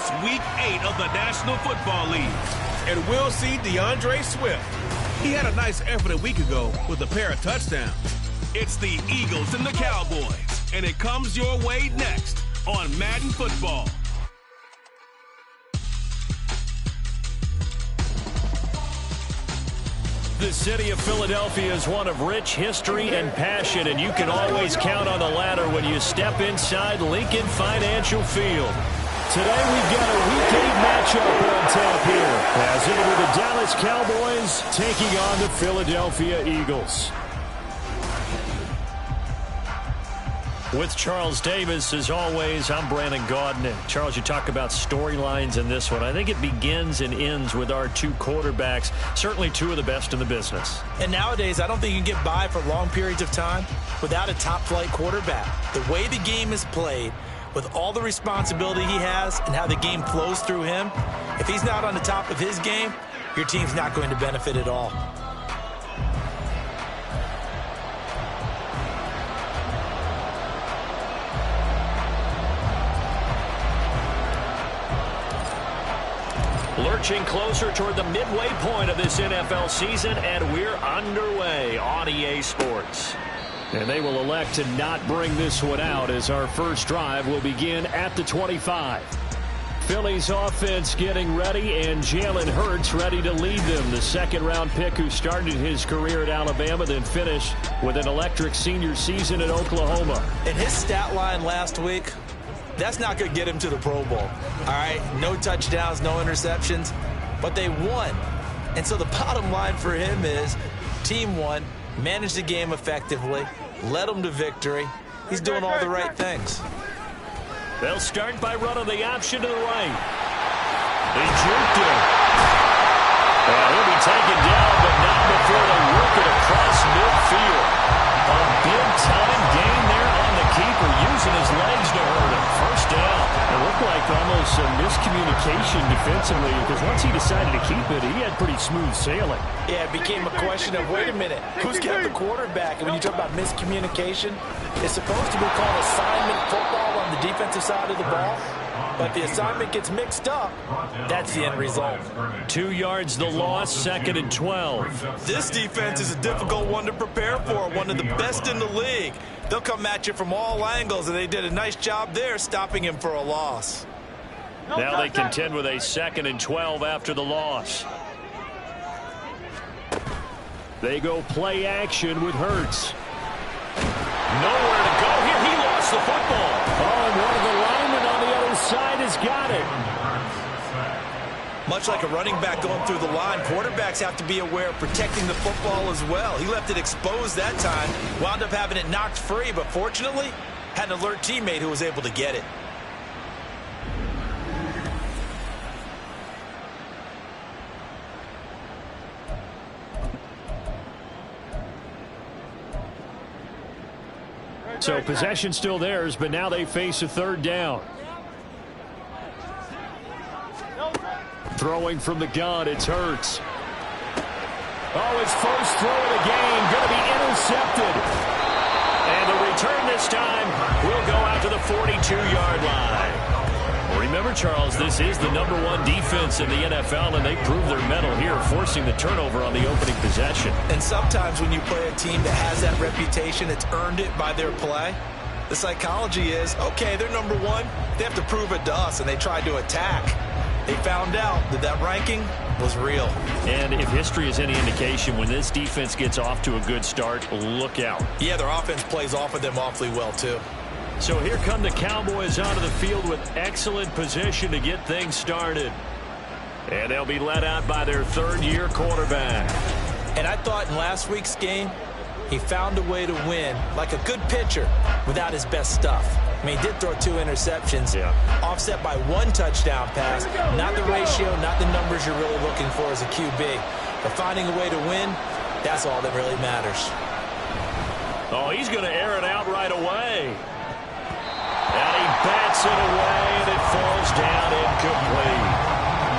It's Week 8 of the National Football League. And we'll see DeAndre Swift. He had a nice effort a week ago with a pair of touchdowns. It's the Eagles and the Cowboys, and it comes your way next on Madden Football. The city of Philadelphia is one of rich history and passion, and you can always count on the ladder when you step inside Lincoln Financial Field. Today we've got a Week 8 matchup on tap here, as it will be the Dallas Cowboys taking on the Philadelphia Eagles. With Charles Davis, as always, I'm Brandon Gaudin. And Charles, you talk about storylines in this one. I think it begins and ends with our two quarterbacks, certainly two of the best in the business. And nowadays, I don't think you can get by for long periods of time without a top-flight quarterback. The way the game is played, with all the responsibility he has and how the game flows through him, if he's not on the top of his game, your team's not going to benefit at all. Lurching closer toward the midway point of this NFL season, and we're underway on EA Sports. And they will elect to not bring this one out, as our first drive will begin at the 25. Philly's offense getting ready, and Jalen Hurts ready to lead them. The second-round pick who started his career at Alabama, then finished with an electric senior season at Oklahoma. And his stat line last week, that's not going to get him to the Pro Bowl. All right, no touchdowns, no interceptions, but they won. And so the bottom line for him is team won, managed the game effectively, led them to victory. He's doing all the right things. They'll start by running the option to the right. They juked him. He'll be taken down, but not before they work it across midfield. A big-time gain there on the keeper, using his legs to hurt him. First down. It looked like almost a miscommunication defensively, because once he decided to keep it, he had pretty smooth sailing. Yeah, it became a question of, wait a minute, who's got the quarterback? And when you talk about miscommunication, it's supposed to be called assignment football on the defensive side of the ball. But the assignment gets mixed up, that's the end result. 2 yards the loss, 2nd and 12. This defense is a difficult one to prepare for, one of the best in the league. They'll come at you from all angles, and they did a nice job there stopping him for a loss. Now they contend with a 2nd and 12 after the loss. They go play action with Hurts. Nowhere to go here. He lost the football. Oh, and one of the linemen on the other side has got it. Much like a running back going through the line, quarterbacks have to be aware of protecting the football as well. He left it exposed that time, wound up having it knocked free, but fortunately, had an alert teammate who was able to get it. So possession still theirs, but now they face a third down. Throwing from the gun, it's Hurts. Oh, his first throw of the game, going to be intercepted. And the return this time will go out to the 42-yard line. Remember, Charles, this is the #1 defense in the NFL, and they prove their mettle here, forcing the turnover on the opening possession. And sometimes when you play a team that has that reputation, it's earned it by their play. The psychology is, okay, they're #1. They have to prove it to us, and they tried to attack. They found out that that ranking was real. And if history is any indication, when this defense gets off to a good start, look out. Yeah, their offense plays off of them awfully well, too. So here come the Cowboys onto the field with excellent position to get things started. And they'll be led out by their third-year quarterback. And I thought in last week's game, he found a way to win, like a good pitcher, without his best stuff. I mean, he did throw 2 interceptions, offset by 1 touchdown pass. Not the ratio, not the numbers you're really looking for as a QB. But finding a way to win, that's all that really matters. Oh, he's going to air it out right away. And he bats it away, and it falls down incomplete.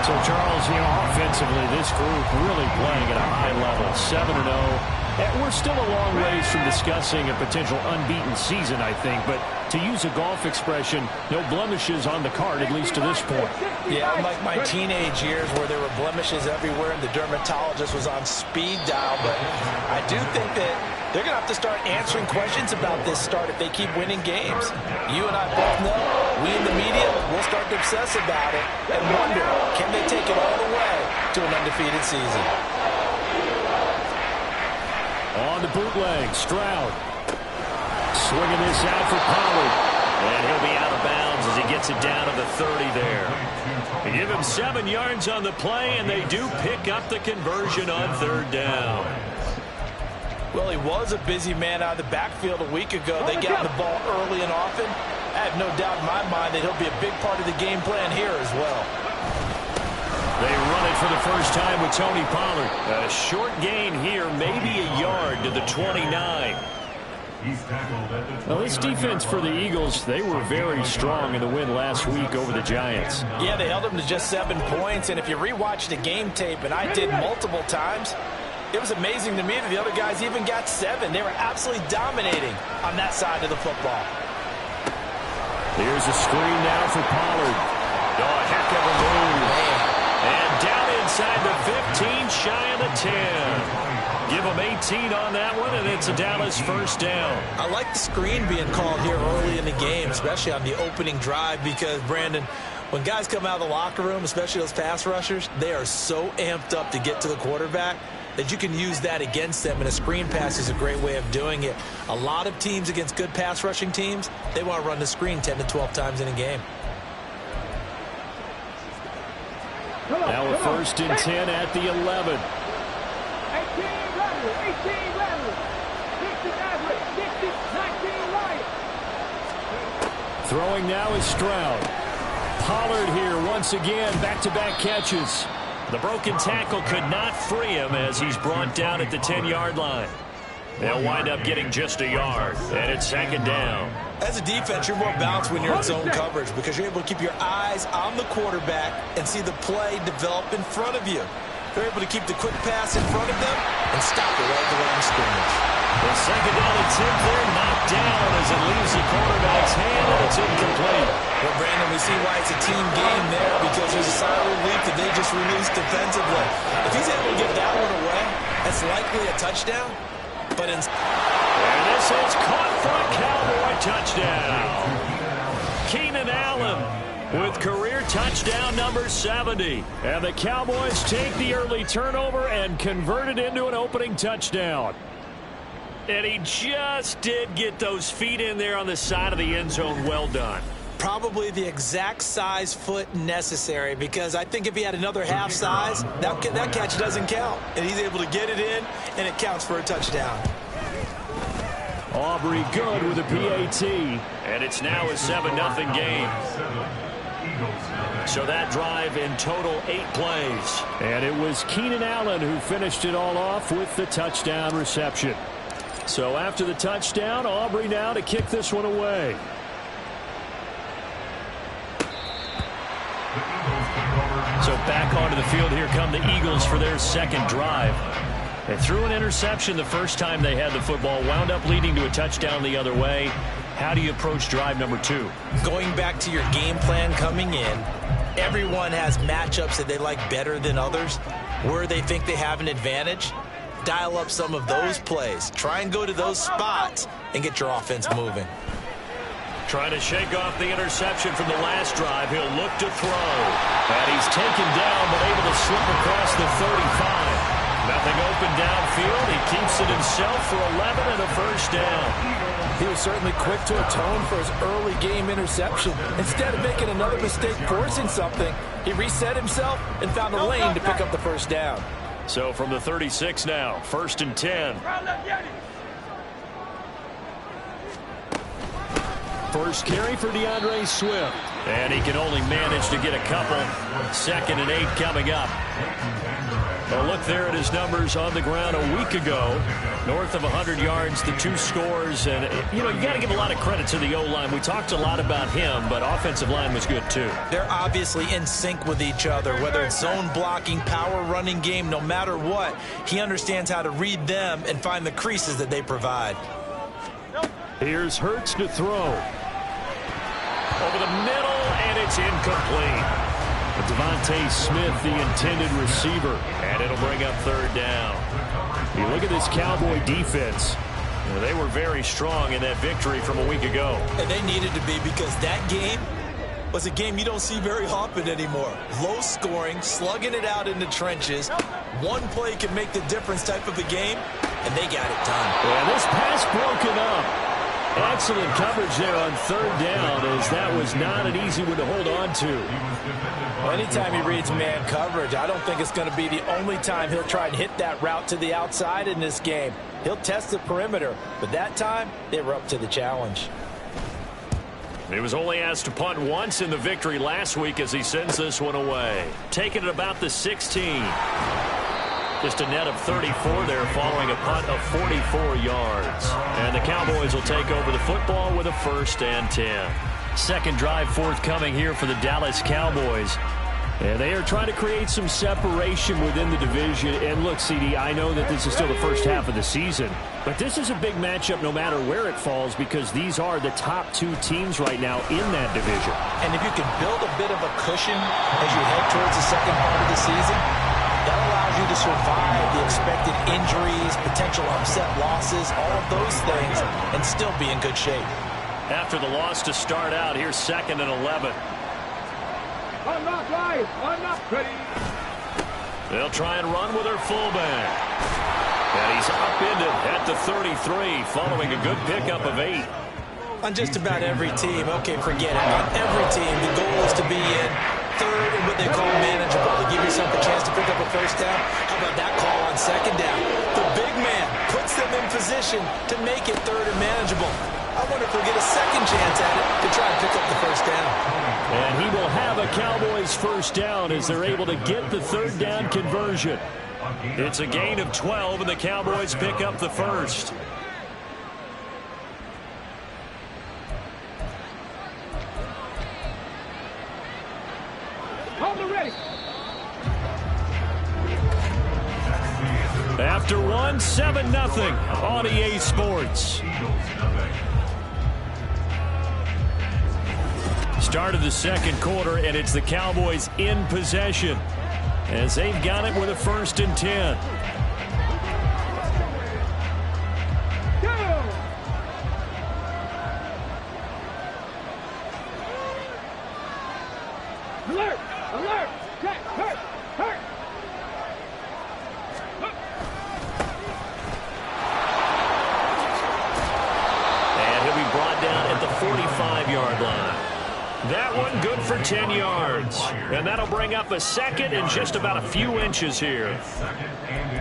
So, Charles, offensively, this group really playing at a high level. 7-0, We're still a long ways from discussing a potential unbeaten season, I think. But to use a golf expression, no blemishes on the card, at least to this point. Yeah, unlike my teenage years where there were blemishes everywhere and the dermatologist was on speed dial. But I do think that they're going to have to start answering questions about this start if they keep winning games. You and I both know, we in the media will start to obsess about it and wonder, can they take it all the way to an undefeated season? On the bootleg, Stroud. Swinging this out for Pollard. And he'll be out of bounds as he gets it down to the 30 there. They give him 7 yards on the play, and they do pick up the conversion on 3rd down. Well, he was a busy man out of the backfield a week ago. They got the ball early and often. I have no doubt in my mind that he'll be a big part of the game plan here as well. They run it for the first time with Tony Pollard. A short gain here, maybe a yard to the 29. Well, this defense for the Eagles, they were very strong in the win last week over the Giants. Yeah, they held them to just 7 points. And if you rewatch the game tape, and I did multiple times, it was amazing to me that the other guys even got 7. They were absolutely dominating on that side of the football. Here's a screen now for Pollard. Oh, heck of a move. And down inside the 15, shy of the 10. Give them 18 on that one, and it's a Dallas first down. I like the screen being called here early in the game, especially on the opening drive, because, Brandon, when guys come out of the locker room, especially those pass rushers, they are so amped up to get to the quarterback that you can use that against them, and a screen pass is a great way of doing it. A lot of teams against good pass rushing teams, they want to run the screen 10 to 12 times in a game. Now a 1st and 10 at the 11. 18 rattle, 60 average, 60, 19 right. Throwing now is Stroud. Pollard here once again, back-to-back catches. The broken tackle could not free him as he's brought down at the 10-yard line. They'll wind up getting just a yard, and it's 2nd down. As a defense, you're more balanced when you're in zone coverage because you're able to keep your eyes on the quarterback and see the play develop in front of you. They're able to keep the quick pass in front of them and stop it right at the line of scrimmage. The 2nd down attempt there knocked down as it leaves the quarterback's hand, and it's incomplete. Well, Brandon, we see why it's a team game there because there's a sigh of relief that they just released defensively. If he's able to get that one away, that's likely a touchdown. But and this is caught for a Cowboy touchdown. Keenan Allen with career touchdown number 70. And the Cowboys take the early turnover and convert it into an opening touchdown. And he just did get those feet in there on the side of the end zone. Well done. Probably the exact size foot necessary, because I think if he had another half size, that catch doesn't count. And he's able to get it in, and it counts for a touchdown. Aubrey good with a PAT. And it's now a 7-0 game. So that drive in total 8 plays. And it was Keenan Allen who finished it all off with the touchdown reception. So after the touchdown, Aubrey now to kick this one away. So back onto the field, here come the Eagles for their 2nd drive. They threw an interception the first time they had the football, wound up leading to a touchdown the other way. How do you approach drive number 2? Going back to your game plan coming in, everyone has matchups that they like better than others, where they think they have an advantage. Dial up some of those plays. Try and go to those spots and get your offense moving. Trying to shake off the interception from the last drive. He'll look to throw. And he's taken down, but able to slip across the 35. Nothing open downfield. He keeps it himself for 11 and a first down. He was certainly quick to atone for his early game interception. Instead of making another mistake forcing something, he reset himself and found a lane to pick up the first down. So from the 36 now, 1st and 10. First carry for DeAndre Swift. And he can only manage to get a couple. 2nd and 8 coming up. Well, look there at his numbers on the ground a week ago. North of 100 yards, the 2 scores. And, you got to give a lot of credit to the O-line. We talked a lot about him, but offensive line was good too. They're obviously in sync with each other, whether it's zone blocking, power running game, no matter what. He understands how to read them and find the creases that they provide. Here's Hurts to throw. Over the middle, and it's incomplete. Devontae Smith, the intended receiver, and it'll bring up 3rd down. You look at this Cowboy defense. They were very strong in that victory from a week ago. And they needed to be, because that game was a game you don't see very often anymore. Low scoring, slugging it out in the trenches. One play can make the difference type of a game, and they got it done. And this pass broken up. Excellent coverage there on 3rd down, as that was not an easy one to hold on to. Well, anytime he reads man coverage, I don't think it's going to be the only time he'll try and hit that route to the outside in this game. He'll test the perimeter, but that time they were up to the challenge. He was only asked to punt once in the victory last week as he sends this one away. Taking it about the 16. Just a net of 34 there following a punt of 44 yards. And the Cowboys will take over the football with a 1st and 10. Second drive forthcoming here for the Dallas Cowboys. And they are trying to create some separation within the division. And look, CD, I know that this is still the first half of the season, but this is a big matchup no matter where it falls, because these are the top 2 teams right now in that division. And if you can build a bit of a cushion as you head towards the second part of the season, that allows you to survive the expected injuries, potential upset losses, all of those things, and still be in good shape. After the loss to start out, here's 2nd and 11. I'm not right. I'm not ready. They'll try and run with their fullback. And he's upended at the 33, following a good pickup of 8. On just about every team, okay, forget it. On every team, the goal is to be in 3rd and what they call manageable, to give yourself a chance to pick up a 1st down. How about that call on 2nd down? The big man puts them in position to make it 3rd and manageable. I wonder if we'll get a second chance at it to try and pick up the 1st down. And he will have a Cowboys 1st down as they're able to get the 3rd down conversion. It's a gain of 12, and the Cowboys pick up the 1st. Ready. After 1, 7-0 on EA Sports. Start of the second quarter, and it's the Cowboys in possession as they've got it with a 1st and 10. Alert! Alert! Jack, hurt! Hurt! And he'll be brought down at the 45-yard line. That one good for 10 yards. And that'll bring up a 2nd and just about a few inches here.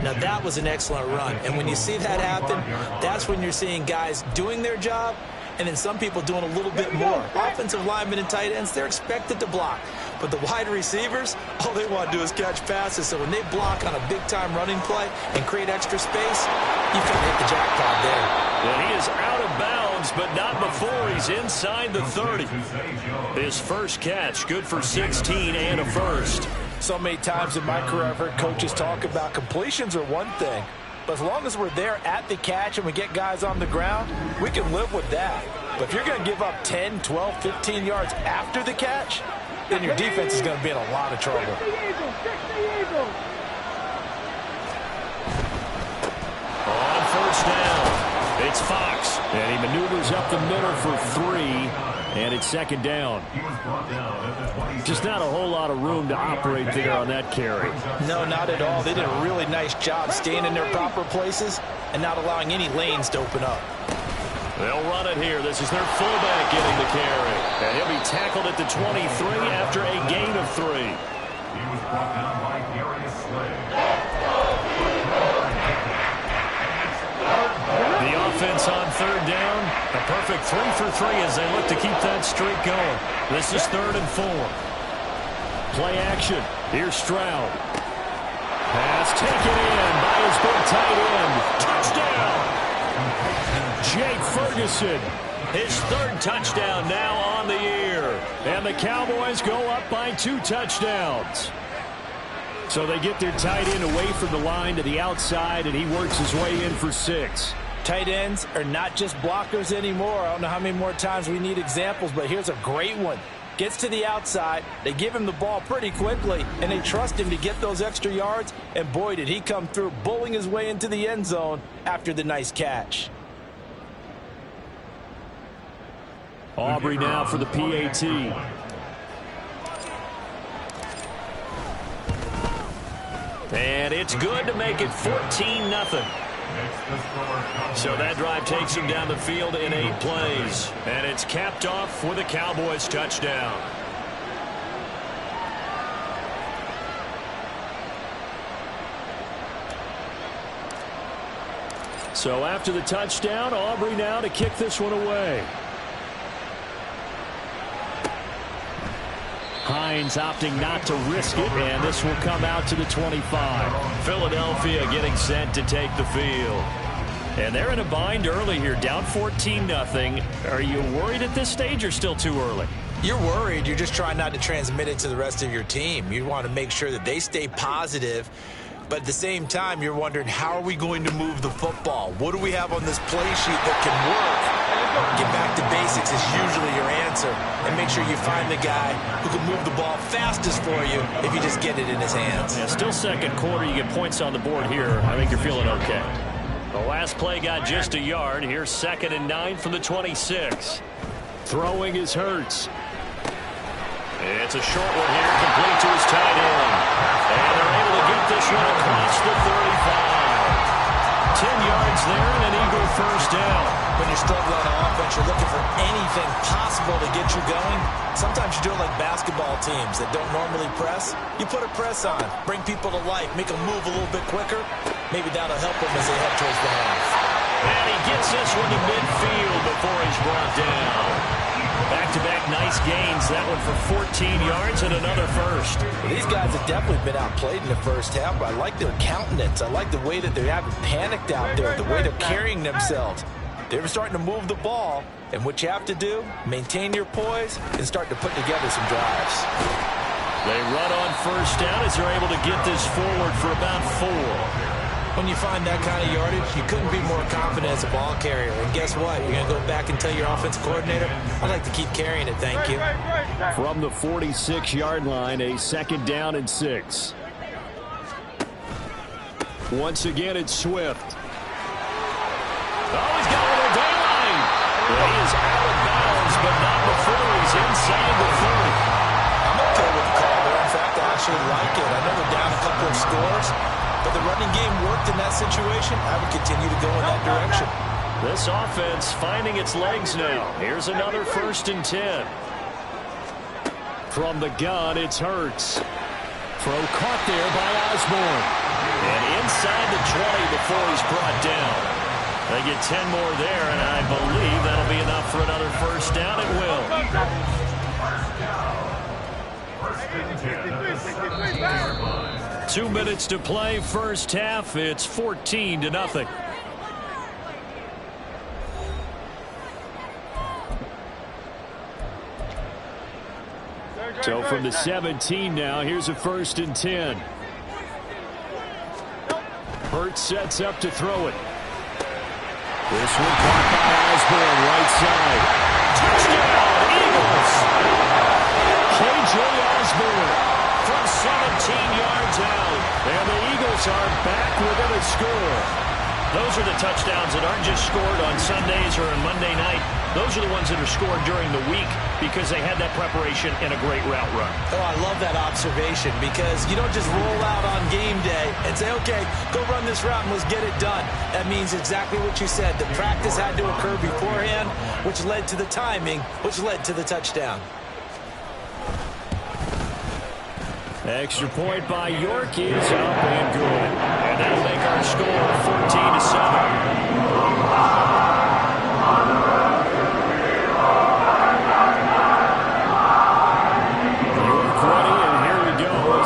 Now, that was an excellent run. And when you see that happen, that's when you're seeing guys doing their job and then some people doing a little bit more. Offensive linemen and tight ends, they're expected to block. But the wide receivers, all they want to do is catch passes. So when they block on a big-time running play and create extra space, you can hit the jackpot there. And he is out of bounds, but not before he's inside the 30. His first catch, good for 16 and a 1st. So many times in my career, I've heard coaches talk about completions are one thing. But as long as we're there at the catch and we get guys on the ground, we can live with that. But if you're going to give up 10, 12, 15 yards after the catch, then your defense is going to be in a lot of trouble. On 1st down, it's Fox. And he maneuvers up the middle for 3, and it's 2nd down. Just not a whole lot of room to operate there on that carry. No, not at all. They did a really nice job staying in their proper places and not allowing any lanes to open up. They'll run it here. This is their fullback getting the carry. And he'll be tackled at the 23 after a gain of 3. He was brought down by Darius Slay. The offense on 3rd down. A perfect 3 for 3 as they look to keep that streak going. This is 3rd and 4. Play action. Here's Stroud. Pass taken in by his big tight end. Touchdown! Jake Ferguson. His third touchdown now on the year. And the Cowboys go up by 2 touchdowns. So they get their tight end away from the line to the outside, and he works his way in for 6. Tight ends are not just blockers anymore. I don't know how many more times we need examples, but here's a great one. Gets to the outside, they give him the ball pretty quickly, and they trust him to get those extra yards, and boy, did he come through, bowling his way into the end zone after the nice catch. Aubrey now for the PAT. And it's good to make it 14-0. So that drive takes him down the field in 8 plays. And it's capped off with a Cowboys touchdown. So after the touchdown, Aubrey now to kick this one away. Hines opting not to risk it, and this will come out to the 25. Philadelphia getting set to take the field. And they're in a bind early here, down 14-0. Are you worried at this stage or still too early? You're worried. You're just trying not to transmit it to the rest of your team. You want to make sure that they stay positive. But at the same time, you're wondering, how are we going to move the football? What do we have on this play sheet that can work? Get back to basics is usually your answer. And make sure you find the guy who can move the ball fastest for you if you just get it in his hands. Yeah, still second quarter. You get points on the board here. I think you're feeling okay. The last play got just a yard. Here's 2nd and 9 from the 26. Throwing is Hurts. It's a short one here, complete to his tight end. And they're able to get this one across the 35. 10 yards there and an Eagle first down. When you're struggling on offense, you're looking for anything possible to get you going. Sometimes you do it like basketball teams that don't normally press. You put a press on, bring people to life, make them move a little bit quicker. Maybe that'll help them as they head towards the half. And he gets this one to midfield before he's brought down. Back-to-back nice gains. That one for 14 yards and another first. Well, these guys have definitely been outplayed in the first half, but I like their countenance. I like the way that they haven't panicked out there, the way they're carrying themselves. They're starting to move the ball, and what you have to do, maintain your poise and start to put together some drives. They run on first down as they're able to get this forward for about 4. When you find that kind of yardage, you couldn't be more confident as a ball carrier. And guess what? You're going to go back and tell your offensive coordinator, I'd like to keep carrying it, thank you. From the 46-yard line, a 2nd down and 6. Once again, it's Swift. Oh, he's got a little daylight. He is out of bounds, but not before he's inside the 30. I'm okay with the call there. In fact, I actually like it. I know they're down a couple of scores, but the running game worked in that situation. I would continue to go in that direction. This offense finding its legs now. Here's another 1st and 10. From the gun, it's Hurts. Throw caught there by Osborne. And inside the 20 before he's brought down. They get 10 more there, and I believe that'll be enough for another first down. It will. 2 minutes to play, first half. It's 14-0. So from the 17 now, here's a 1st and 10. Hurts sets up to throw it. This one caught by Osborne, right side. Touchdown, Eagles! K.J. Osborne from 17 yards out. And the Eagles are back within a score. Those are the touchdowns that aren't just scored on Sundays or on Monday night. Those are the ones that are scored during the week because they had that preparation and a great route run. Oh, I love that observation because you don't just roll out on game day and say, okay, go run this route and let's get it done. That means exactly what you said. The practice had to occur beforehand, which led to the timing, which led to the touchdown. Extra point by York is up and good. And that'll make our score 14-7.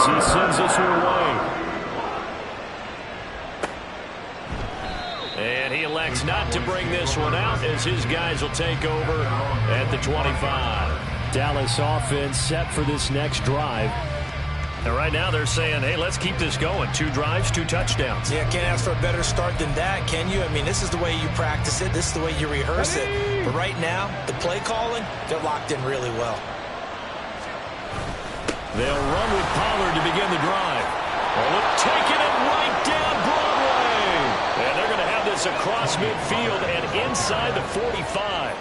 He sends us away. And he elects not to bring this one out as his guys will take over at the 25. Dallas offense set for this next drive. And right now they're saying, hey, let's keep this going. 2 drives, 2 touchdowns. Yeah, can't ask for a better start than that, can you? I mean, this is the way you practice it. This is the way you rehearse it. But right now, the play calling, they're locked in really well. They'll run with Pollard to begin the drive. Oh, taking it right down Broadway. And they're going to have this across midfield and inside the 45.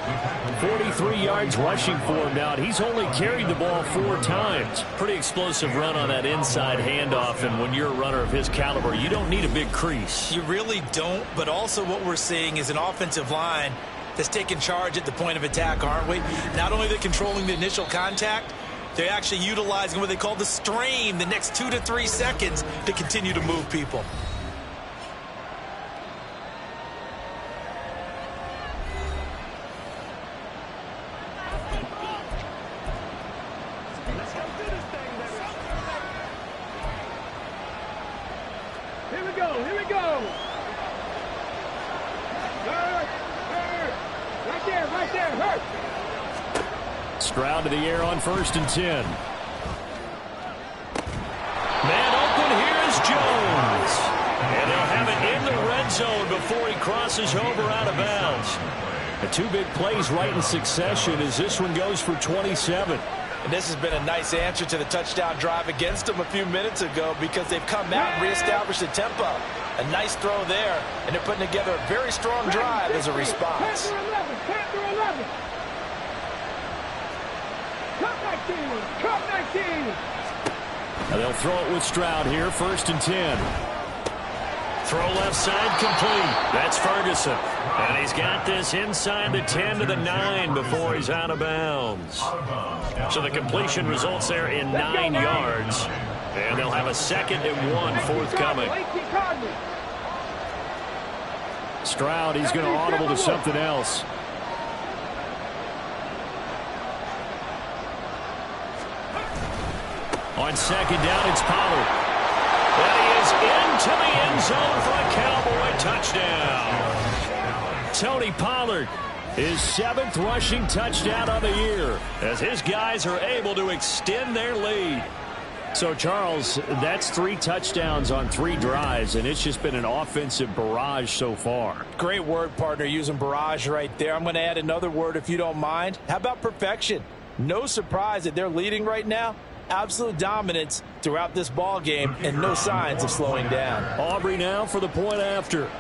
43 yards rushing for him now. He's only carried the ball 4 times. Pretty explosive run on that inside handoff, and when you're a runner of his caliber, you don't need a big crease. You really don't, but also what we're seeing is an offensive line that's taking charge at the point of attack, aren't we? Not only are they controlling the initial contact, they're actually utilizing what they call the strain, the next 2 to 3 seconds to continue to move people. Here we go, here we go. Right there, hurt. Stroud to the air on 1st and 10. Man open, here is Jones. And they'll have it in the red zone before he crosses over out of bounds. The 2 big plays right in succession as this one goes for 27. And this has been a nice answer to the touchdown drive against them a few minutes ago because they've come out and reestablished the tempo. A nice throw there, and they're putting together a very strong drive as a response. Cup 19. And they'll throw it with Stroud here, 1st and 10. Throw left side complete. That's Ferguson. And he's got this inside the 10 to the 9 before he's out of bounds. So the completion results there in 9 yards. And they'll have a 2nd and 1 forthcoming. Stroud, he's going to audible to something else. On 2nd down, it's Pollard. And he is into the end zone for a Cowboy touchdown. Tony Pollard, his 7th rushing touchdown of the year, as his guys are able to extend their lead. So, Charles, that's 3 touchdowns on 3 drives, and it's just been an offensive barrage so far. Great word, partner, using barrage right there. I'm going to add another word if you don't mind. How about perfection? No surprise that they're leading right now. Absolute dominance throughout this ball game and no signs of slowing down. Aubrey now for the point after.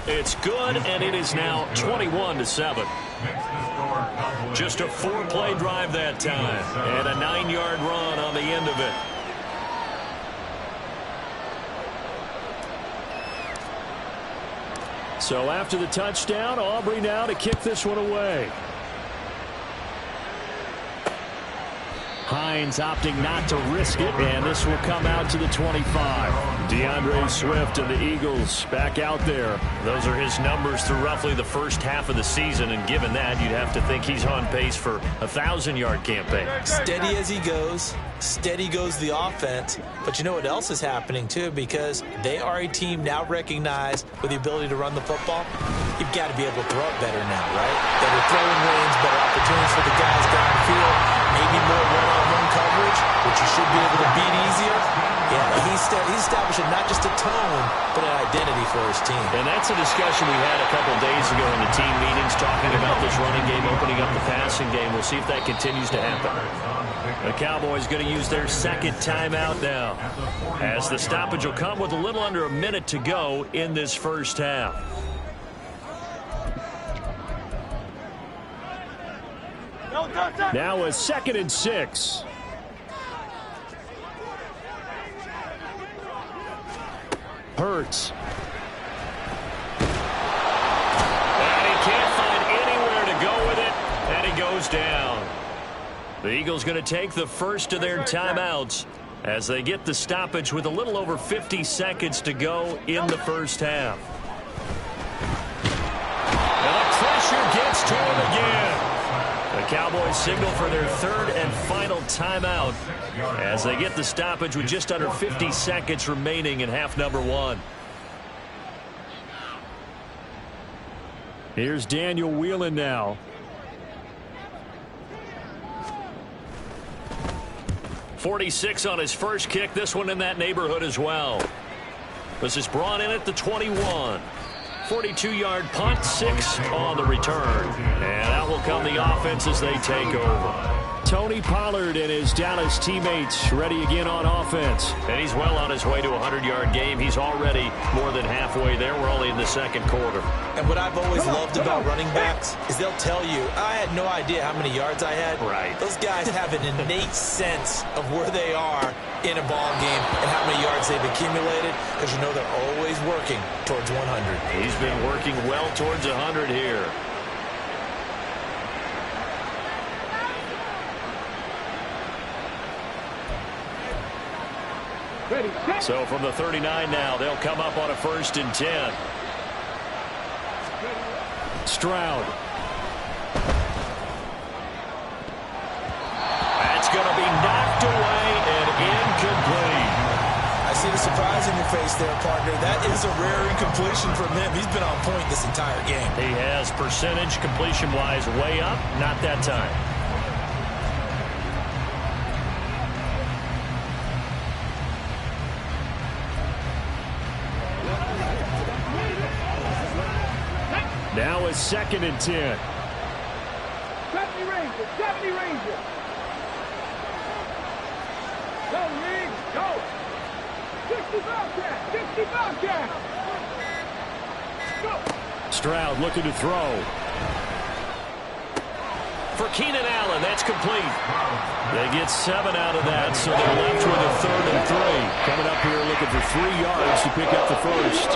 It's good, and it is now 21-7. Just a 4-play drive that time, and a 9-yard run on the end of it. So after the touchdown, Aubrey now to kick this one away. Hines opting not to risk it, and this will come out to the 25. DeAndre Swift and the Eagles back out there. Those are his numbers through roughly the first half of the season, and given that, you'd have to think he's on pace for a 1,000-yard campaign. Steady as he goes. Steady goes the offense. But you know what else is happening, too, because they are a team now recognized with the ability to run the football. You've got to be able to throw it better now, right? Better throwing lanes, better opportunities for the guys downfield. Maybe more one-on-one coverage, which you should be able to beat easier. Yeah, he's establishing not just a tone, but an identity for his team. And that's a discussion we had a couple days ago in the team meetings, talking about this running game, opening up the passing game. We'll see if that continues to happen. The Cowboys going to use their 2nd timeout now, as the stoppage will come with a little under a minute to go in this first half. Now a 2nd and 6. Hurts. And he can't find anywhere to go with it, and he goes down. The Eagles going to take the first of their timeouts as they get the stoppage with a little over 50 seconds to go in the first half. And the pressure gets to him again. The Cowboys signal for their 3rd and final timeout as they get the stoppage with just under 50 seconds remaining in half number 1. Here's Daniel Whelan now. .46 on his first kick. This one in that neighborhood as well. This is brought in at the 21. 42-yard punt, 6 on the return. And out will come the offense as they take over. Tony Pollard and his Dallas teammates ready again on offense. And he's well on his way to a 100-yard game. He's already more than halfway there. We're only in the second quarter. And what I've always loved about running backs is they'll tell you, I had no idea how many yards I had. Right. Those guys have an innate sense of where they are in a ball game and how many yards they've accumulated, because you know they're always working towards 100. He's been working well towards 100 here. So from the 39 now, they'll come up on a 1st and 10. Stroud. That's going to be knocked away and incomplete. I see the surprise in your face there, partner. That is a rare incompletion from him. He's been on point this entire game. He has percentage completion-wise way up. Not that time. Now it's 2nd and 10. 70 Ranger, 70 Ranger. Go, Rig, go. 60 Bobcat, 60 Bobcat. Go. Stroud looking to throw. For Keenan Allen, that's complete. They get 7 out of that, so they're left with a 3rd and 3. Coming up here looking for 3 yards to pick up the first.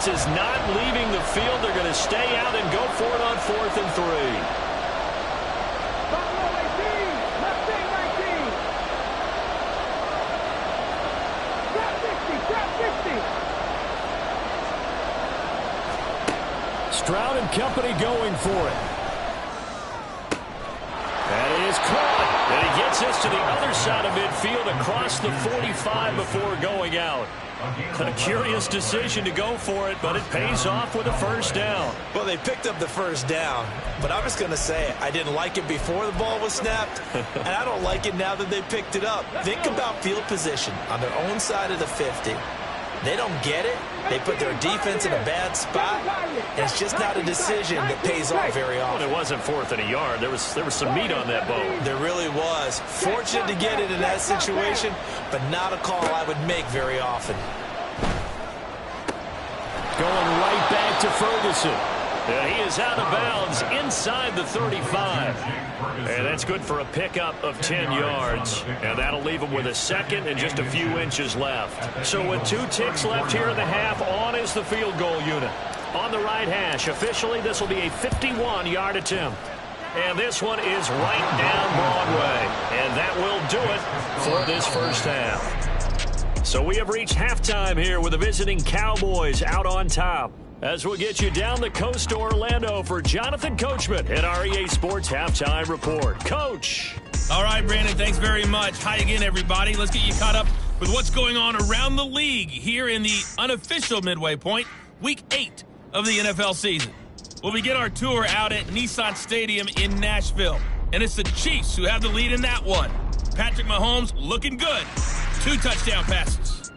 Is not leaving the field. They're going to stay out and go for it on 4th and 3. Buffalo 18, left wing 19. Trap 60, trap 60. Stroud and company going for it. That is caught. And he gets this to the other side of midfield across the 45 before going out. A curious decision to go for it, but it pays off with a 1st down. Well, they picked up the 1st down, but I'm just going to say I didn't like it before the ball was snapped, and I don't like it now that they picked it up. Think about field position on their own side of the 50. They don't get it. They put their defense in a bad spot, and it's just not a decision that pays off very often. Well, it wasn't 4th and a yard. There was some meat on that bone. There really was. Fortunate to get it in that situation, but not a call I would make very often. Going right back to Ferguson. He is out of bounds inside the 35. And that's good for a pickup of 10 yards. And that'll leave him with a 2nd and just a few inches left. So with 2 ticks left here in the half, on is the field goal unit. On the right hash, officially this will be a 51-yard attempt. And this one is right down Broadway. And that will do it for this first half. So we have reached halftime here with the visiting Cowboys out on top. As we'll get you down the coast to Orlando for Jonathan Coachman at our EA Sports Halftime Report. Coach. All right, Brandon, thanks very much. Hi again, everybody. Let's get you caught up with what's going on around the league here in the unofficial midway point, Week 8 of the NFL season. We'll begin our tour out at Nissan Stadium in Nashville. And it's the Chiefs who have the lead in that one. Patrick Mahomes looking good. 2 touchdown passes.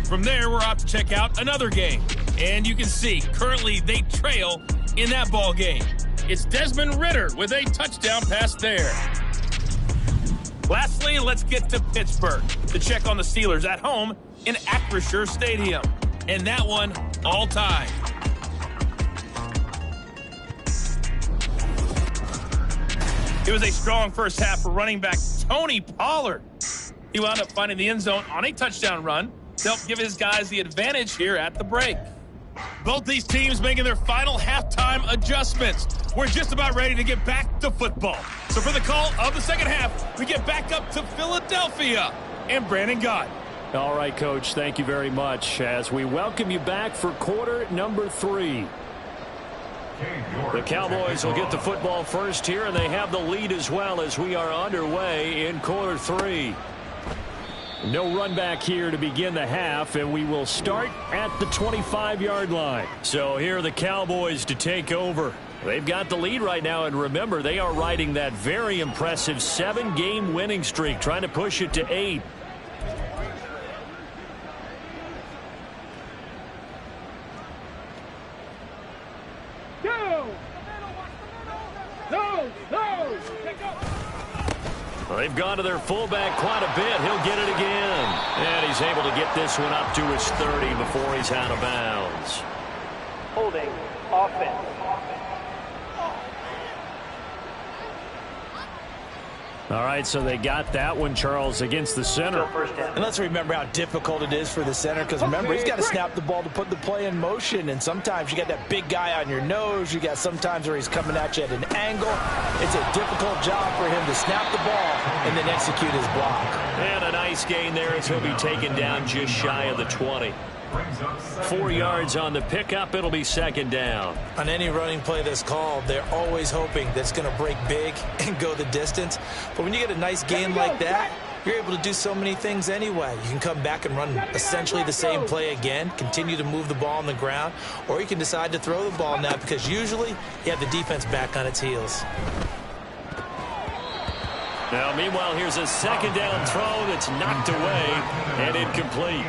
From there, we're off to check out another game. And you can see, currently they trail in that ball game. It's Desmond Ridder with a touchdown pass there. Lastly, let's get to Pittsburgh to check on the Steelers at home in Acrisure Stadium. And that one, all tied. It was a strong first half for running back Tony Pollard. He wound up finding the end zone on a touchdown run to help give his guys the advantage here at the break. Both these teams making their final halftime adjustments. We're just about ready to get back to football. So for the call of the second half, we get back up to Philadelphia and Brandon Gott. All right, Coach, thank you very much as we welcome you back for quarter number 3. The Cowboys will get the football first here, and they have the lead as well as we are underway in quarter 3. No run back here to begin the half, and we will start at the 25-yard line. So here are the Cowboys to take over. They've got the lead right now, and remember, they are riding that very impressive 7-game winning streak, trying to push it to 8. They've gone to their fullback quite a bit. He'll get it again. And he's able to get this one up to his 30 before he's out of bounds. Holding offense. All right, so they got that one, Charles, against the center. And let's remember how difficult it is for the center, because remember, he's got to snap the ball to put the play in motion, and sometimes you got that big guy on your nose. You got sometimes where he's coming at you at an angle. It's a difficult job for him to snap the ball and then execute his block. And a nice gain there as he'll be taken down just shy of the 20. 4 yards on the pickup. It'll be second down. On any running play that's called, they're always hoping that it's going to break big and go the distance. But when you get a nice gain like that, you're able to do so many things anyway. You can come back and run essentially the same play again, continue to move the ball on the ground, or you can decide to throw the ball now because usually you have the defense back on its heels. Now, meanwhile, here's a second down throw that's knocked away and incomplete.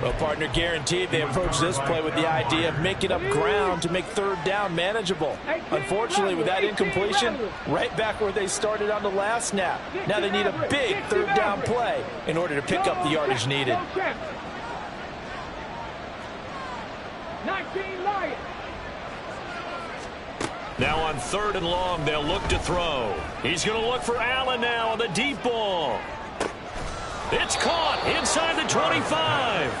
Well, partner, guaranteed they approach this play with the idea of making up ground to make third down manageable. Unfortunately, with that incompletion, right back where they started on the last snap. Now they need a big third down play in order to pick up the yardage needed. 19 Lions. Now on 3rd and long, they'll look to throw. He's going to look for Allen now on the deep ball. It's caught inside the 25.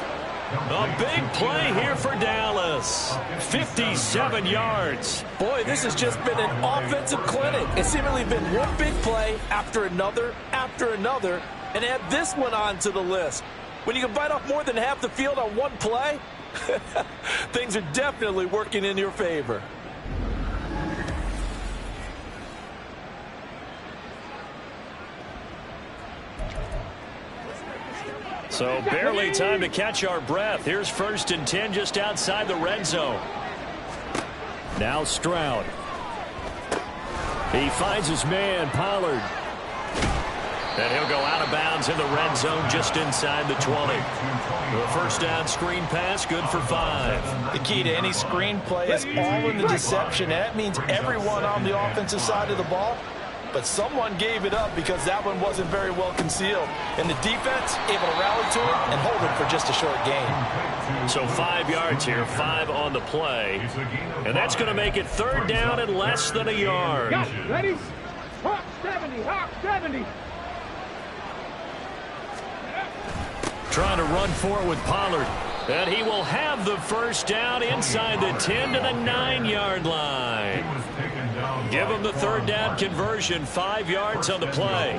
A big play here for Dallas. 57 yards. Boy, this has just been an offensive clinic. It's seemingly been one big play after another, and add this one on to the list. When you can bite off more than half the field on one play, things are definitely working in your favor. So barely time to catch our breath. Here's 1st and 10 just outside the red zone. Now Stroud. He finds his man, Pollard. And he'll go out of bounds in the red zone just inside the 20. The first down screen pass, good for 5. The key to any screen play is all in the deception. That means everyone on the offensive side of the ball. But someone gave it up because that one wasn't very well concealed. And the defense able to rally to it and hold it for just a short gain. So 5 yards here, 5 on the play. And that's going to make it 3rd down and less than a yard. Got it. Ready? Hawk 70, Hawk 70. Trying to run for it with Pollard. And he will have the first down inside the 10 to the 9-yard line. Give him the 3rd down conversion, 5 yards on the play.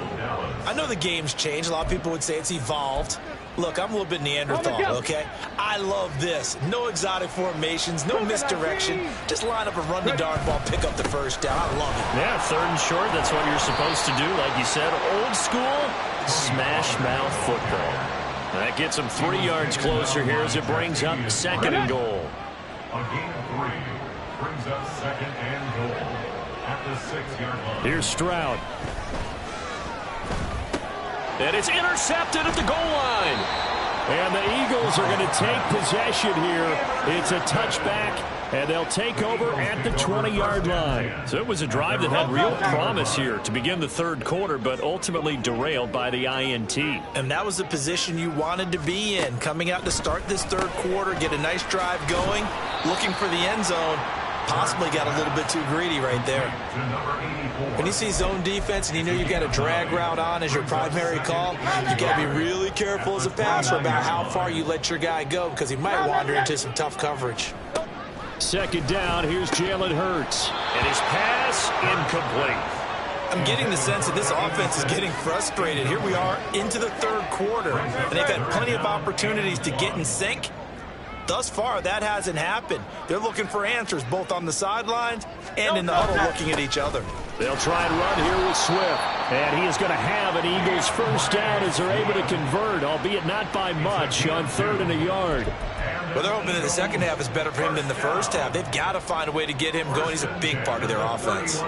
I know the game's changed. A lot of people would say it's evolved. Look, I'm a little bit Neanderthal, okay? I love this. No exotic formations, no misdirection. Just line up and run the darn ball, pick up the first down. I love it. Yeah, 3rd and short, that's what you're supposed to do. Like you said, old school, smash mouth football. That gets him 3 yards closer here as it brings up 2nd and goal. A gain of 3 brings up 2nd and goal at the 6-yard line. Here's Stroud. And it's intercepted at the goal line. And the Eagles are going to take possession here. It's a touchback, and they'll take over at the 20-yard line. So it was a drive that had real promise here to begin the 3rd quarter, but ultimately derailed by the INT. And that was the position you wanted to be in. Coming out to start this 3rd quarter, get a nice drive going, looking for the end zone. Possibly got a little bit too greedy right there. When you see zone defense and you know you've got a drag route on as your primary call, you got to be really careful as a passer about how far you let your guy go because he might wander into some tough coverage. 2nd down, here's Jalen Hurts. And his pass incomplete. I'm getting the sense that this offense is getting frustrated. Here we are into the third quarter, and they've had plenty of opportunities to get in sync. Thus far, that hasn't happened. They're looking for answers both on the sidelines and in the huddle looking at each other. They'll try and run here with Swift. And he is going to have an Eagles first down as they're able to convert, albeit not by much, on 3rd and a yard. Well, they're hoping that the second half is better for him than the first half. They've got to find a way to get him going. He's a big part of their offense.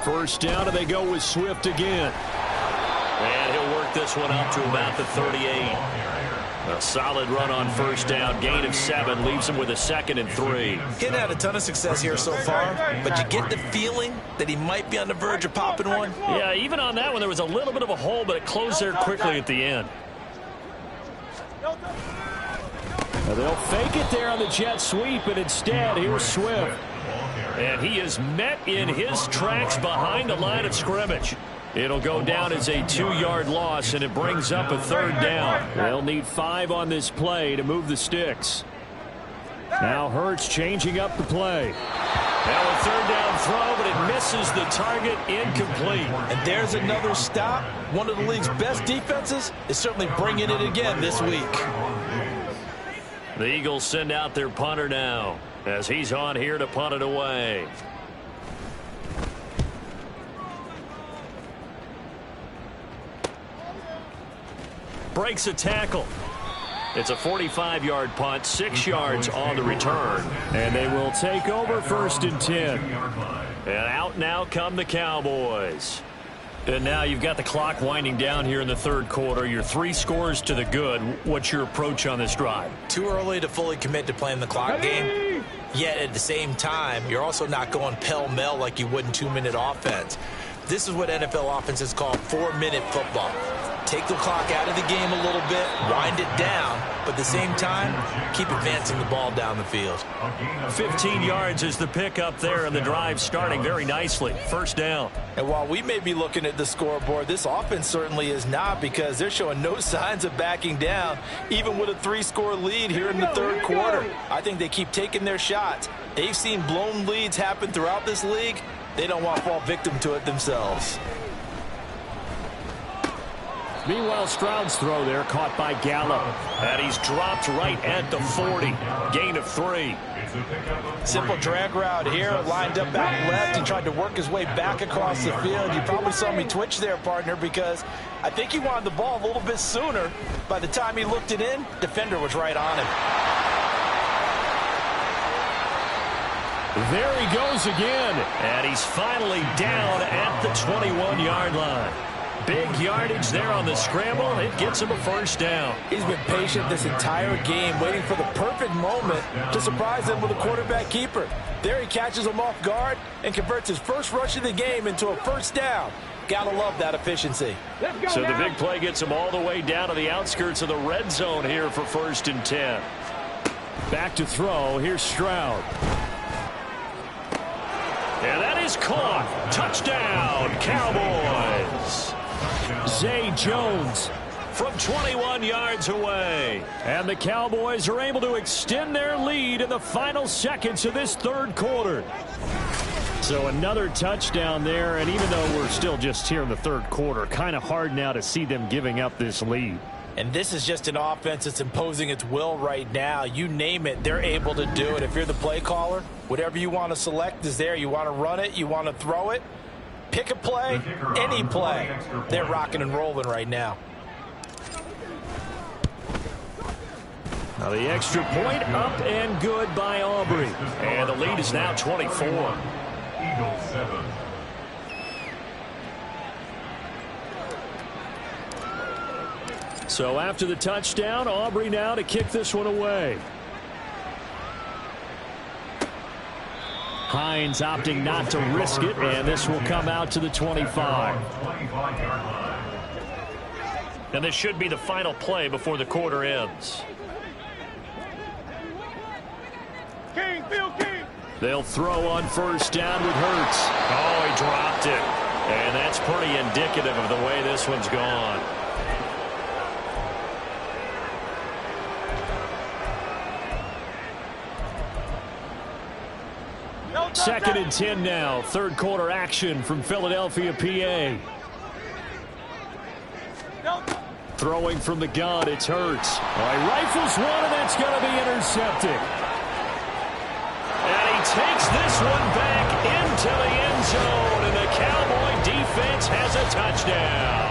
First down, and they go with Swift again. And he'll work this one up to about the 38. A solid run on first down. Gain of 7 leaves him with a 2nd and 3. He hasn't had a ton of success here so far, but you get the feeling that he might be on the verge of popping one. Yeah, even on that one, there was a little bit of a hole, but it closed there quickly at the end. Now they'll fake it there on the jet sweep, and instead, here's Swift. And he is met in his tracks behind the line of scrimmage. It'll go down as a 2-yard loss, and it brings up a 3rd down. They'll need 5 on this play to move the sticks. Now Hurts changing up the play. Now a 3rd down throw, but it misses the target, incomplete. And there's another stop. One of the league's best defenses is certainly bringing it again this week. The Eagles send out their punter now as he's on here to punt it away. Breaks a tackle. It's a 45-yard punt, 6 yards on the return. And they will take over 1st and 10. And out now come the Cowboys. And now you've got the clock winding down here in the 3rd quarter. You're 3 scores to the good. What's your approach on this drive? Too early to fully commit to playing the clock game. Yet at the same time, you're also not going pell-mell like you would in 2-minute offense. This is what NFL offenses call 4-minute football. Take the clock out of the game a little bit, wind it down, but at the same time, keep advancing the ball down the field. 15 yards is the pickup there, and the drive starting very nicely. 1st down. And while we may be looking at the scoreboard, this offense certainly is not, because they're showing no signs of backing down, even with a 3-score lead here in the 3rd quarter. I think they keep taking their shots. They've seen blown leads happen throughout this league. They don't want to fall victim to it themselves. Meanwhile, Stroud's throw there caught by Gallup. And he's dropped right at the 40. Gain of 3. Simple drag route here, lined up out left and tried to work his way back across the field. You probably saw me twitch there, partner, because I think he wanted the ball a little bit sooner. By the time he looked it in, defender was right on him. There he goes again. And he's finally down at the 21-yard line. Big yardage there on the scramble. It gets him a 1st down. He's been patient this entire game, waiting for the perfect moment to surprise them with a quarterback keeper. There he catches him off guard and converts his first rush of the game into a 1st down. Gotta love that efficiency. So the big play gets him all the way down to the outskirts of the red zone here for 1st and 10. Back to throw. Here's Stroud. And that is caught. Touchdown, Cowboys. Zay Jones from 21 yards away. And the Cowboys are able to extend their lead in the final seconds of this 3rd quarter. So another touchdown there, and even though we're still just here in the 3rd quarter, kind of hard now to see them giving up this lead. And this is just an offense that's imposing its will right now. You name it, they're able to do it. If you're the play caller, whatever you want to select is there. You want to run it, you want to throw it. Pick a play, any play. They're rocking and rolling right now. Now the extra point up and good by Aubrey. And the lead is now 24. Eagles 7. So after the touchdown, Aubrey now to kick this one away. Hines opting not to risk it, and this will come out to the 25. And this should be the final play before the quarter ends. King, Phil King. They'll throw on 1st down with Hurts. Oh, he dropped it. And that's pretty indicative of the way this one's gone. 2nd and 10 now. Third quarter action from Philadelphia, PA. Throwing from the gun, it's Hurts. He rifles one, and that's going to be intercepted. And he takes this one back into the end zone, and the Cowboy defense has a touchdown.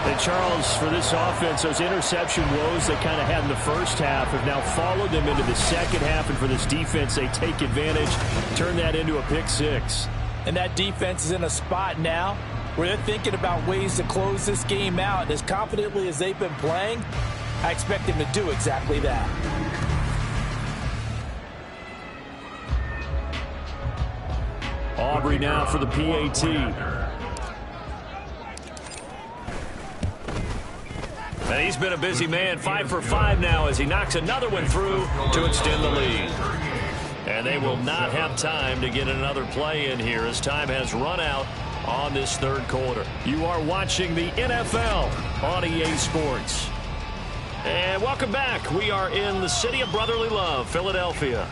And Charles, for this offense, those interception woes they kind of had in the first half have now followed them into the second half, and for this defense, they take advantage, turn that into a pick six. And that defense is in a spot now where they're thinking about ways to close this game out. As confidently as they've been playing, I expect them to do exactly that. Aubrey now for the PAT. And he's been a busy man, 5 for 5 now as he knocks another one through to extend the lead. And they will not have time to get another play in here as time has run out on this third quarter. You are watching the NFL on EA Sports. And welcome back. We are in the city of brotherly love, Philadelphia,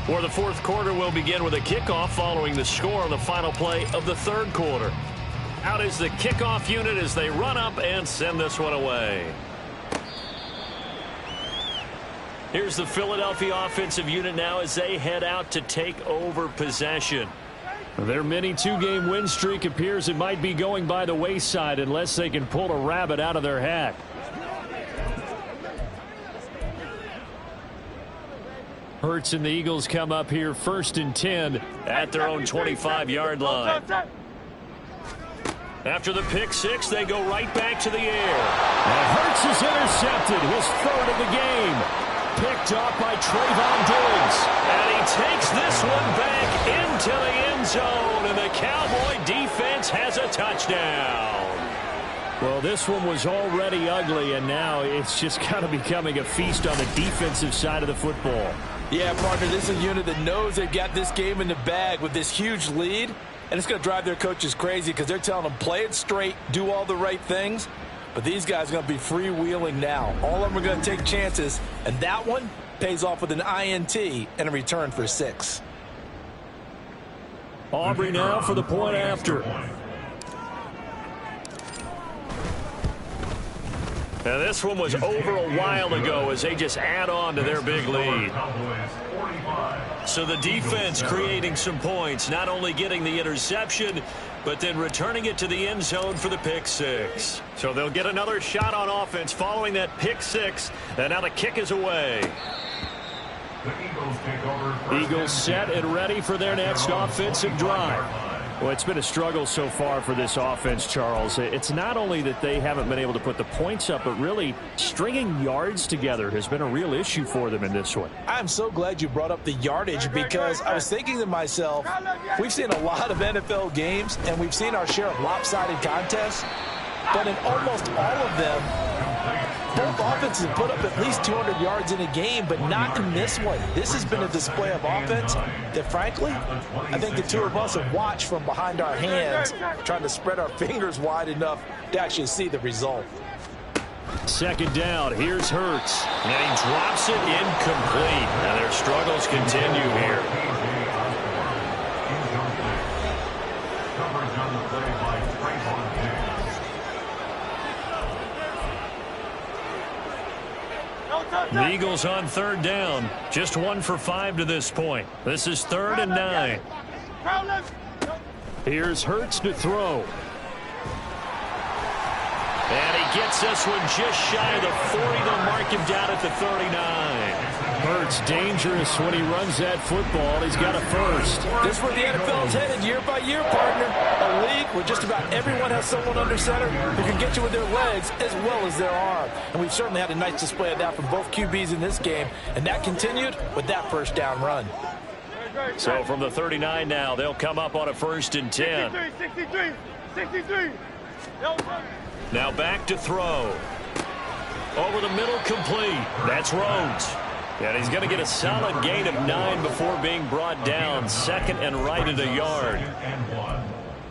where the fourth quarter will begin with a kickoff following the score on the final play of the third quarter. Out is the kickoff unit as they run up and send this one away. Here's the Philadelphia offensive unit now as they head out to take over possession. Their mini two-game win streak appears it might be going by the wayside unless they can pull a rabbit out of their hat. Hurts and the Eagles come up here 1st and 10 at their own 25-yard line. After the pick six, they go right back to the air. And Hurts is intercepted, his third of the game. Picked off by Trayvon Diggs. And he takes this one back into the end zone, and the Cowboy defense has a touchdown. Well, this one was already ugly, and now it's just kind of becoming a feast on the defensive side of the football. Yeah, partner, this is a unit that knows they've got this game in the bag with this huge lead. And it's going to drive their coaches crazy because they're telling them play it straight, do all the right things. But these guys are going to be freewheeling now. All of them are going to take chances. And that one pays off with an INT and a return for 6. Aubrey now for the point after. Now this one was over a while ago as they just add on to their big lead. So the defense creating some points, not only getting the interception, but then returning it to the end zone for the pick six. So they'll get another shot on offense following that pick six, and now the kick is away. Eagles set and ready for their next offensive drive. Well, it's been a struggle so far for this offense, Charles. It's not only that they haven't been able to put the points up, but really stringing yards together has been a real issue for them in this one. I'm so glad you brought up the yardage because I was thinking to myself, we've seen a lot of NFL games and we've seen our share of lopsided contests, but in almost all of them, both offenses have put up at least 200 yards in a game, but not in this one. This has been a display of offense that, frankly, I think the two of us have watched from behind our hands, trying to spread our fingers wide enough to actually see the result. Second down, here's Hurts. And he drops it incomplete. And their struggles continue here. The Eagles on third down. Just 1 for 5 to this point. This is 3rd and 9. Here's Hurts to throw. And he gets this one just shy of the 40. They'll mark him down at the 39. Hurts dangerous when he runs that football. He's got a first. This is where the NFL is headed year by year, partner. A league where just about everyone has someone under center who can get you with their legs as well as their arm. And we've certainly had a nice display of that from both QBs in this game. And that continued with that first down run. So from the 39 now, they'll come up on a 1st and 10. 63. Now back to throw. Over the middle, complete. That's Rhodes. And he's going to get a solid gain of 9 before being brought down. 2nd and right at a yard.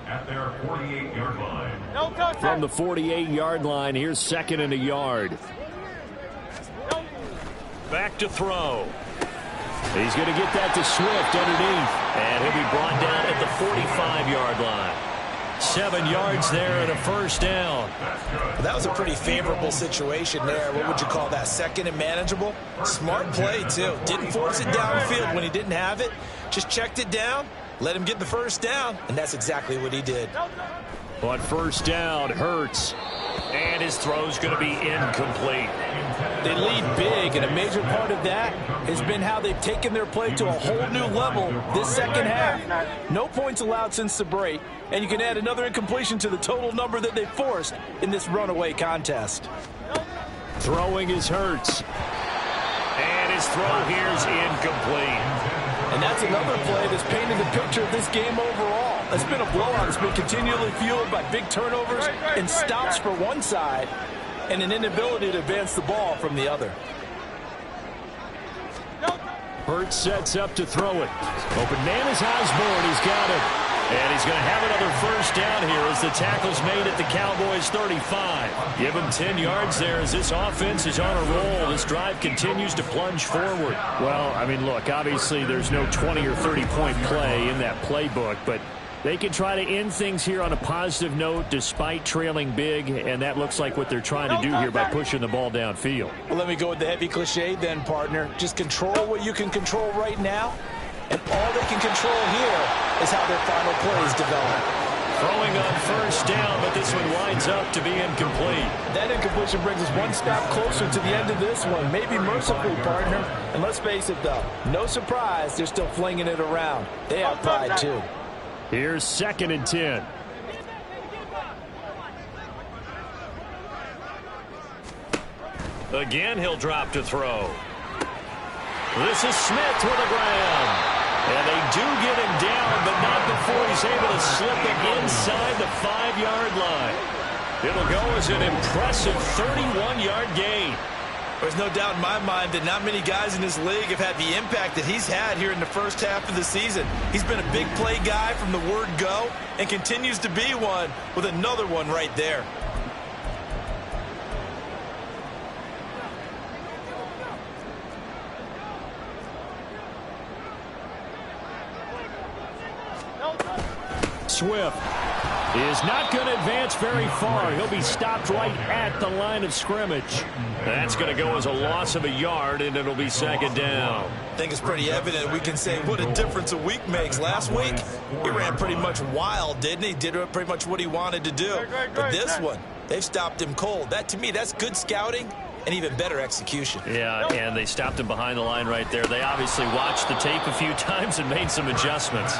At their 48-yard line. From the 48-yard line, here's 2nd and a yard. Back to throw. He's going to get that to Swift underneath. And he'll be brought down at the 45-yard line. 7 yards there and a first down. Well, that was a pretty favorable situation there. What would you call that? Second and manageable? Smart play, too. Didn't force it downfield when he didn't have it. Just checked it down, let him get the first down, and that's exactly what he did. On first down, Hurts. And his throw's going to be incomplete. They lead big, and a major part of that has been how they've taken their play to a whole new level this second half. No points allowed since the break, and you can add another incompletion to the total number that they forced in this runaway contest. Throwing is Hurts. And his throw here's incomplete. And that's another play that's painted the picture of this game overall. It's been a blowout. It's been continually fueled by big turnovers and stops for one side and an inability to advance the ball from the other. Hurts sets up to throw it. Open man is Osborne. He's got it. And he's going to have another first down here as the tackle's made at the Cowboys 35. Give him 10 yards there as this offense is on a roll. This drive continues to plunge forward. Well, I mean, look, obviously there's no 20 or 30-point play in that playbook, but they can try to end things here on a positive note despite trailing big, and that looks like what they're trying to do here by pushing the ball downfield. Well, let me go with the heavy cliche then, partner. Just control what you can control right now, and all they can control here is how their final plays develop. Throwing on first down, but this one winds up to be incomplete. That incompletion brings us one stop closer to the end of this one. Maybe mercifully, partner. And let's face it, though, no surprise, they're still flinging it around. They have pride, too. Here's 2nd and 10. Again, he'll drop to throw. This is Smith with the ground. And they do get him down, but not before he's able to slip it inside the 5-yard line. It'll go as an impressive 31-yard gain. There's no doubt in my mind that not many guys in this league have had the impact that he's had here in the first half of the season. He's been a big play guy from the word go and continues to be one with another one right there. Swift is not going to advance very far. He'll be stopped right at the line of scrimmage. That's going to go as a loss of a yard, and it'll be 2nd down. I think it's pretty evident we can say what a difference a week makes. Last week, he ran pretty much wild, didn't he? Did pretty much what he wanted to do. But this one, they've stopped him cold. That, to me, that's good scouting and even better execution. Yeah, and they stopped him behind the line right there. They obviously watched the tape a few times and made some adjustments.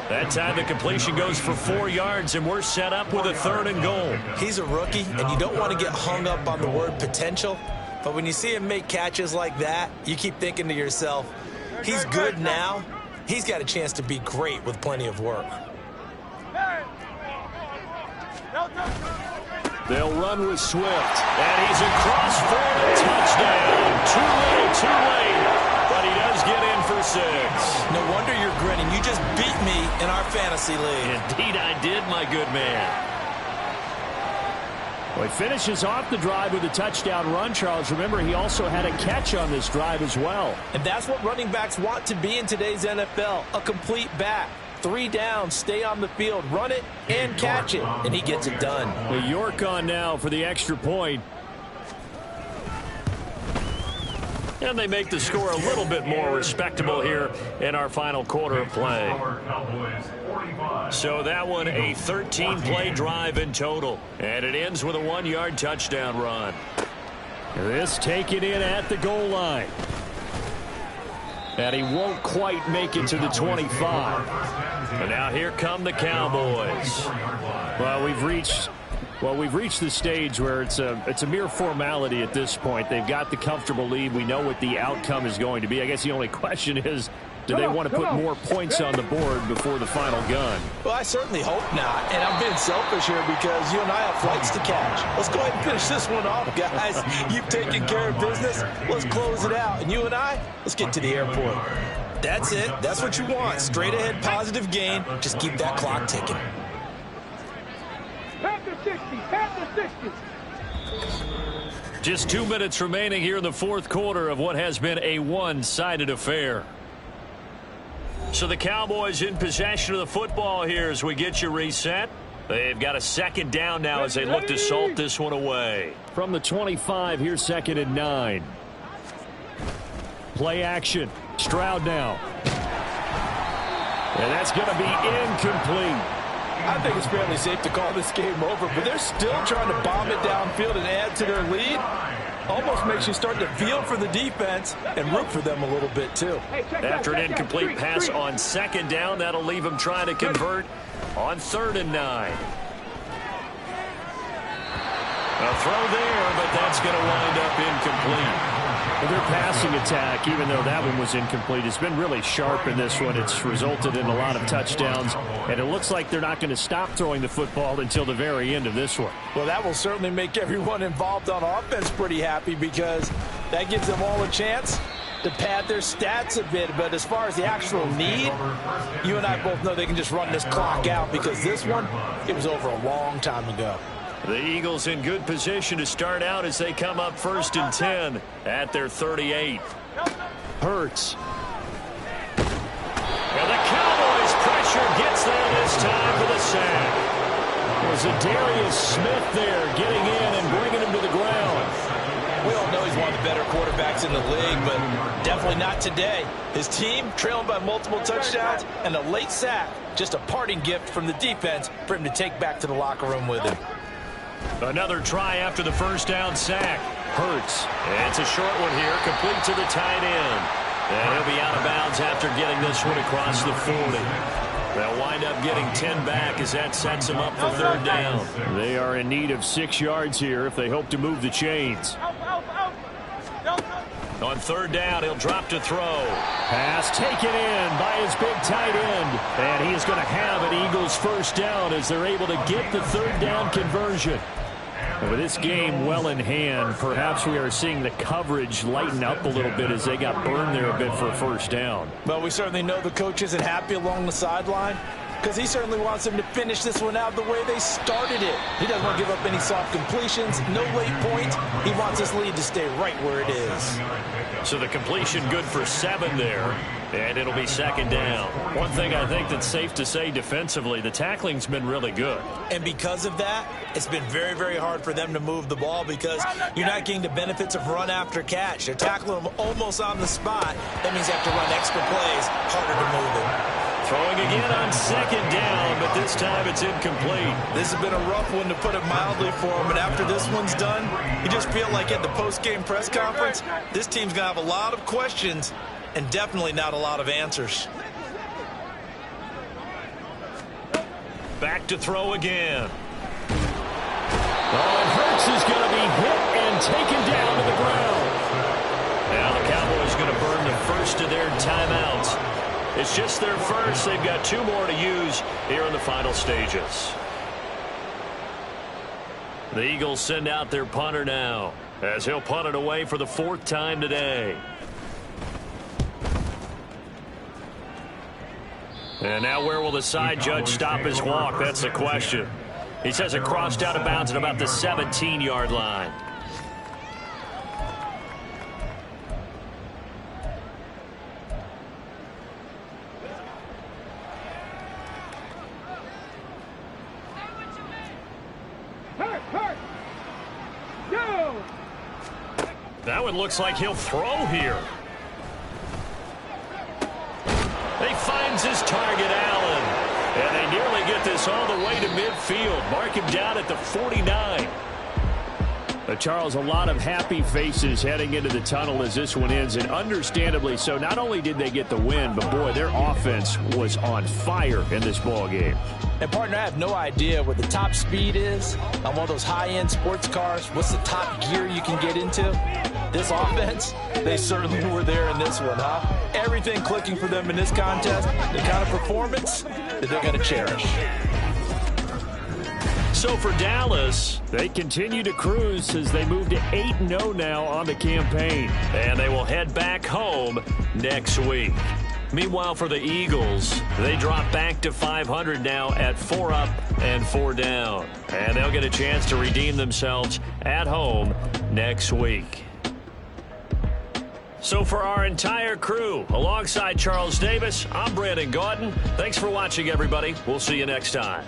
That time the completion goes for 4 yards, and we're set up with a 3rd and goal. He's a rookie, and you don't want to get hung up on the word potential. But when you see him make catches like that, you keep thinking to yourself, he's good now. He's got a chance to be great with plenty of work. They'll run with Swift. And he's across for a touchdown. Too little, too late. But he does get in for 6. No wonder you're grinning. You just beat me in our fantasy league. Indeed I did, my good man. Well, he finishes off the drive with a touchdown run, Charles. Remember, he also had a catch on this drive as well. And that's what running backs want to be in today's NFL, a complete back. 3 downs, stay on the field, run it, and catch it. And he gets it done. Well, York on now for the extra point. And they make the score a little bit more respectable here in our final quarter of play. So that one, a 13-play drive in total. And it ends with a 1-yard touchdown run. This taken in at the goal line. And he won't quite make it to the 25. And now here come the Cowboys. Well, we've reached the stage where it's a mere formality at this point. They've got the comfortable lead. We know what the outcome is going to be. I guess the only question is, do they want to put more points on the board before the final gun? Well, I certainly hope not. And I'm being selfish here because you and I have flights to catch. Let's go ahead and finish this one off, guys. You've taken care of business. Let's close it out. And you and I, let's get to the airport. That's it. That's what you want. Straight ahead, positive gain. Just keep that clock ticking. Past the 60. Past the 60. Just 2 minutes remaining here in the fourth quarter of what has been a one-sided affair. So the Cowboys in possession of the football here as we get you reset. They've got a second down now as they look to salt this one away. From the 25, here's 2nd and 9. Play action. Stroud now. And that's going to be incomplete. I think it's fairly safe to call this game over, but they're still trying to bomb it downfield and add to their lead. Almost makes you start to feel for the defense and root for them a little bit, too. After an incomplete pass on 2nd down, that'll leave them trying to convert on 3rd and 9. A throw there, but that's going to wind up incomplete. Well, their passing attack, even though that one was incomplete, has been really sharp in this one. It's resulted in a lot of touchdowns, and it looks like they're not going to stop throwing the football until the very end of this one. Well, that will certainly make everyone involved on offense pretty happy because that gives them all a chance to pad their stats a bit. But as far as the actual need, you and I both know they can just run this clock out because this one, it was over a long time ago. The Eagles in good position to start out as they come up 1st and 10 at their 38. Hurts. And the Cowboys pressure gets there this time for the sack. Was it Darius Smith there getting in and bringing him to the ground? We all know he's one of the better quarterbacks in the league, but definitely not today. His team trailing by multiple touchdowns and a late sack. Just a parting gift from the defense for him to take back to the locker room with him. Another try after the first down sack. Hurts. It's a short one here, complete to the tight end. And he'll be out of bounds after getting this one across the 40. They'll wind up getting 10 back as that sets them up for 3rd down. They are in need of 6 yards here if they hope to move the chains. On 3rd down, he'll drop to throw. Pass taken in by his big tight end. And he is going to have an Eagles 1st down as they're able to get the 3rd down conversion. And with this game well in hand, perhaps we are seeing the coverage lighten up a little bit as they got burned there a bit for a 1st down. Well, we certainly know the coach isn't happy along the sideline because he certainly wants them to finish this one out the way they started it. He doesn't want to give up any soft completions, no late points. He wants this lead to stay right where it is. So the completion good for 7 there, and it'll be 2nd down. One thing I think that's safe to say defensively, the tackling's been really good. And because of that, it's been very, very hard for them to move the ball because you're not getting the benefits of run after catch. They're tackling them almost on the spot. That means they have to run extra plays, harder to move it. Throwing again on 2nd down, but this time it's incomplete. This has been a rough one, to put it mildly, for him. And after this one's done, you just feel like at the post-game press conference, this team's going to have a lot of questions and definitely not a lot of answers. Back to throw again. Oh, and Hurts is going to be hit and taken down to the ground. Now the Cowboys going to burn the first of their timeouts. It's just their first. They've got 2 more to use here in the final stages. The Eagles send out their punter now as he'll punt it away for the 4th time today. And now where will the side judge stop his walk? That's the question. He says it crossed out of bounds at about the 17-yard line. That one looks like he'll throw here. He finds his target, Allen. And they nearly get this all the way to midfield. Mark him down at the 49. Charles, a lot of happy faces heading into the tunnel as this one ends, and understandably so. Not only did they get the win, but boy, their offense was on fire in this ball game. And partner, I have no idea what the top speed is on one of those high-end sports cars. What's the top gear you can get into? This offense, they certainly were there in this one, huh? Everything clicking for them in this contest, the kind of performance that they're going to cherish. So for Dallas, they continue to cruise as they move to 8-0 now on the campaign. And they will head back home next week. Meanwhile, for the Eagles, they drop back to 500 now at 4 up and 4 down. And they'll get a chance to redeem themselves at home next week. So for our entire crew, alongside Charles Davis, I'm Brandon Gaudin. Thanks for watching, everybody. We'll see you next time.